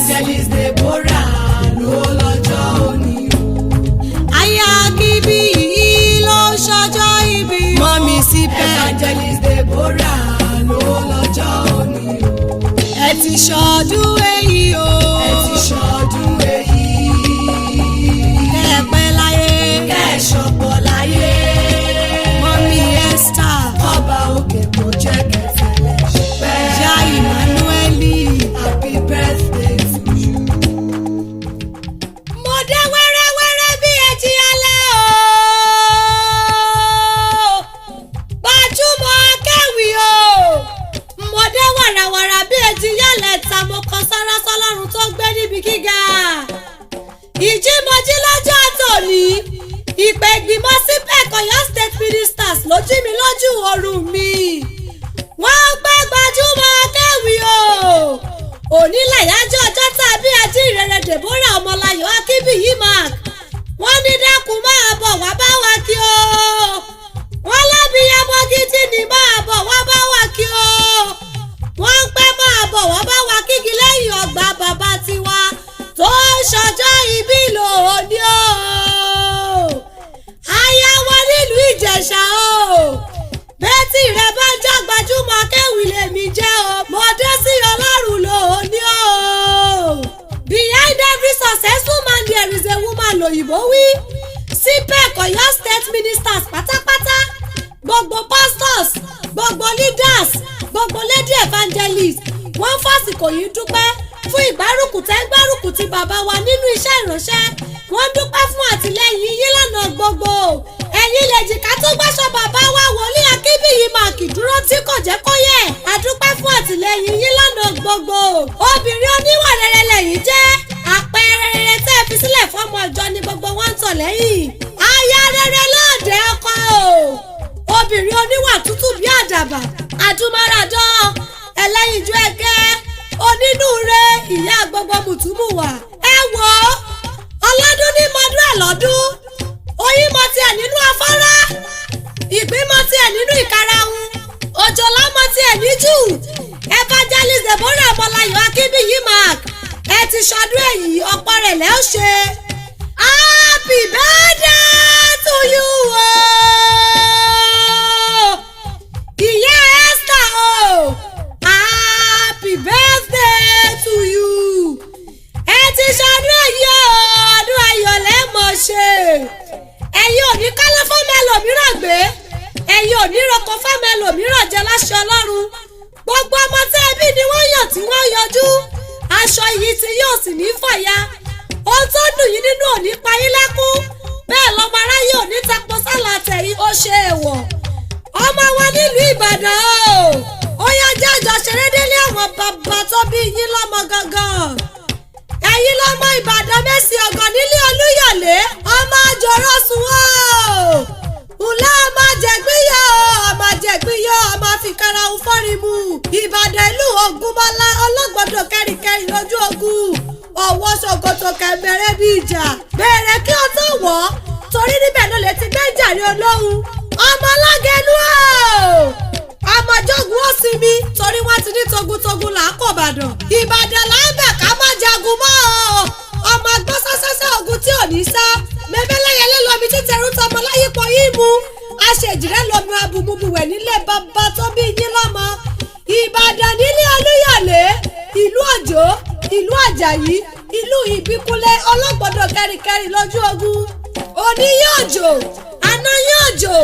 Evangelist Deborah ló lọ́jọ́ òní o. Aya Akibi yìí ló ṣọjọ́ ìbí. Mọ́mí síbẹ̀. Evangelist Deborah ló lọ́jọ́ òní o. Ẹ ti ṣọdún èyí o. Ẹ ti ṣọdún èyí. Kẹ́ ẹ pẹ́ láyé. Kẹ́ ẹ ṣọ̀pọ̀ láyé. Mọ́mí Esther. Ọba òkè kò jẹ́ kẹfẹ́lẹ́ ṣùpẹ́. Ìyá Emmanueli. Happy birthday to you. Mo dé wẹ́rẹ́wẹ́rẹ́ bí etí alẹ́ o. Gbajúmọ̀ akẹ́wì o. Mo dé wàràwàrà bí etí yálẹ̀ ta mo kọ sára sọ́lọ́run tó gbé níbi gíga. Ìjímọ̀jí lọ́jọ́ tòní. Ìpè ìgbìmọ̀ CPEC Ọ̀yọ́ State Ministers ló jí mi lójú oorun mi. Wọ́n gbé gbajúmọ̀ akẹ́wì o. Òní làyájọ́ ọjọ́ tàbí ajínrere Deborah Ọmọláyọ̀ Akínbíyì Mark. Wọ́n ní dákun máa bọ̀ wá bá wa kí o. Wọ́n lábíyamọ gidi ni máa bọ̀ wá bá wa kí o. Wọ́n ń pẹ́ máa bọ̀ wá bá wa kígi lẹ́yìn ọgbà bàbá tiwa tó ṣọjọ́ ìbí lòdì o. Aya wa nílùú Ìjẹ̀ṣà o. Bẹ́tì rẹ bá ń já gbajúmọ̀ akẹ́wì lèmi jẹ́ o. Mo dé sí Ọlọ́run lóní o. Behind every successful man there is a woman lòyìnbó wí. CPEC Ọ̀yọ́ State Ministers pátápátá. Gbogbo pastors, gbogbo leaders, gbogbo lady evangelists. Wọ́n fásìkò yìí dúpẹ́ fún ìgbárùkù ti bàbá wa nínú iṣẹ́ ìránṣẹ́. Wọ́n dúpẹ́ fún àtìlẹ́yìn yín lọ́nà gbogbo. Ẹ̀yin lèjìká tó gbàṣọ bàbá wa wòlíì Akínbíyì Mark dúró tí kò jẹ́ kó yẹ̀. A dúpẹ́ fún àtìlẹ́yìn yín lọ́nà gbogbo. Obìnrin oníwà rere lẹ́yìn jẹ́. Àpẹẹrẹ rere tẹ́ ẹ fi sílẹ̀ fọ́mọ ìjọ ni gbogbo wọn ń tọ̀ lẹ́yìn. Aya rere lóde ọkọ o. Obìnrin oníwà tútù bí àdàbà. Àdúmáradán. Ẹlẹ́yinjú ẹ̀gẹ́. Onínúure ìyá gbogbo mùtúmùwà. Ẹ wò ó. Ọlọ́dún ní mọ́dún ẹ̀ lọ́dún. Oyin mọ tiẹ̀ nínú afárá. Ìgbín mọ tiẹ̀ nínú ìkarahun. Òjòlá mọ tiẹ̀ níjù. Evangelist Deborah Ọmọláyọ̀ Akínbíyì Mark. Ẹ ti ṣọdún èyí ọ̀pọ̀ rẹ̀ lẹ́ ó ṣe. Happy birthday to you o. Ìyá Esther o. Happy birthday to you. Ẹ ti ṣọdún èyí o. Ọdún ayọ̀ lẹ́mọ̀ ṣe. Ẹ̀yin ò ní kọ́lé fún mẹ́lòmíràn gbé. Ẹ̀yin ò ní roko fún mẹ́lòmíràn jẹ láṣẹ Ọlọ́run. Gbogbo ọmọ tẹ́ ẹbí ni wọ́n yàn tí wọ́n yọjú. Aṣọ yìí tí yóò sì ní fàya. Ohun tó dùn yín nínú òní pa yín lẹ́kún. Bẹ́ẹ̀ lọ́mọ aráyé òní tapo sálà tẹ̀yìn ó ṣe èèwọ̀. Ọmọ wa nílùú Ìbàdàn o. Ó yá jẹ́ àjọṣeré délé àwọn bàbá tó bí yín lọ́mọ gangan. Ẹ̀yin lọ́mọ Ìbàdàn Mẹ́sì ọ̀gàn nílé Olúyọ̀lé. Ọmọ àjọrọ̀ sùn o. Ǹlẹ́ ọmọ àjẹgbíyọ̀ ọmọ àjẹgbíyọ̀ ọmọ àfikàrà òfòrìmù. Ìbàdàn ìlú Ògúnmọ́lá ọlọ́gbọ́dọ̀ kẹ́rìkẹ́rì lójú ogun. Ọwọ́ ṣòkòtò kẹ̀mẹ́rẹ́ bí ìjà. Bẹ̀rẹ̀ kí o tó wọ̀ ọ́ torí níbẹ̀ ló lè ti gbé jàre olóhùn. Ọmọ Lágẹ̀lú o. Ọmọ Jọ́gun ó sinmi torí wọ́n ti ní togun là á kò Ìbàdàn. Ìbàdàn là ń bẹ̀ ká má jagun mọ́ o. Ọmọ gbọ́ sásásá ogun tí ò ní sá. Mẹ́fẹ́lẹ́yẹlé lomi títẹrú tọmọ láyípo yín mu. Aṣèjìrẹ́ lomi abùmùbùwẹ̀ nílé bàbá tó bí yín lọ́mọ. Ìbàdàn nílé Olúyọ̀lé. Ìlú Òjó, ìlú Àjàyí, ìlú Ìbíkúnlé ọlọ́gbọ́dọ̀ kẹ́rìkẹ́rì lójú ogun. Òní yóò jò, àná yóò jò,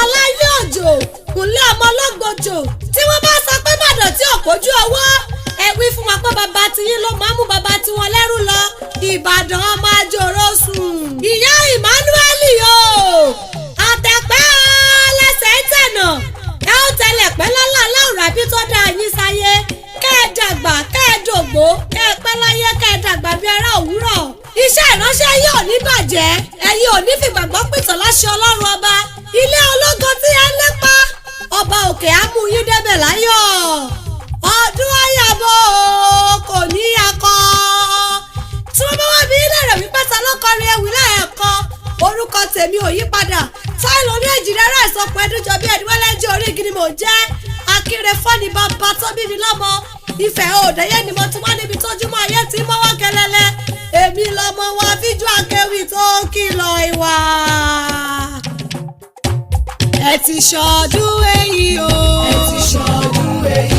ọ̀la yóò jò, kùnlé ọmọ ọlọ́gbọ̀jò. Tí wọ́n bá sọ pé bàdàn tí ò kójú ọwọ́, ẹ wí fún wa pé bàbá tiyín ló máa mú bàbá tiwọn lẹ́rú lọ. Ìbàdàn ọmọ àjòrò sùn. Ìyá Emmanueli o. Àtẹ̀pẹ́ lẹ́sẹ̀ tẹ̀nà. Ẹ ó tẹlẹ̀ pẹ́ lọ́la láwùrà bí tó dá yín sáyé. Kẹ́ ẹ dàgbà, kẹ́ ẹ dògbó, kẹ́ ẹ pẹ́ láyé, kẹ́ ẹ dàgbà bí ará òwúrọ̀. Iṣẹ́ ìránṣẹ́ yìí ò ní bàjẹ́. Ẹ̀yin ò ní fìgbàgbọ́ pìtàn láṣẹ Ọlọ́run ọba. Ilé ológo tí ẹ ń lépa. Ọba òkè á mú yín débẹ̀ láyọ̀. Ọdún ayàbọ̀ kò ní akọ. Tí wọ́n bá wá bí ilé rẹ̀ wípé ta ló kọrin ewì lẹ́ẹ̀kan. Orúkọ tèmi ò yí padà. Táìlì oní èjìrẹ́ rẹ̀ sọ pé ẹdúnjọ bí ẹdínwẹ́lẹ́jì orí igi ni mò ń jẹ́. Akínre fọ́ni bàbá tó bí mi lọ́mọ. Ifẹ̀ òdẹ̀yẹ ni mo ti wá níbi tójúmọ́ ayé tí mọ́wọ́ kẹlẹ́lẹ́ èmi lọmọ wa fíjú akéwì tó kìlọ̀ ìwà. Ẹ ti ṣọdún èyí o. Ẹ ti ṣọdún èyí.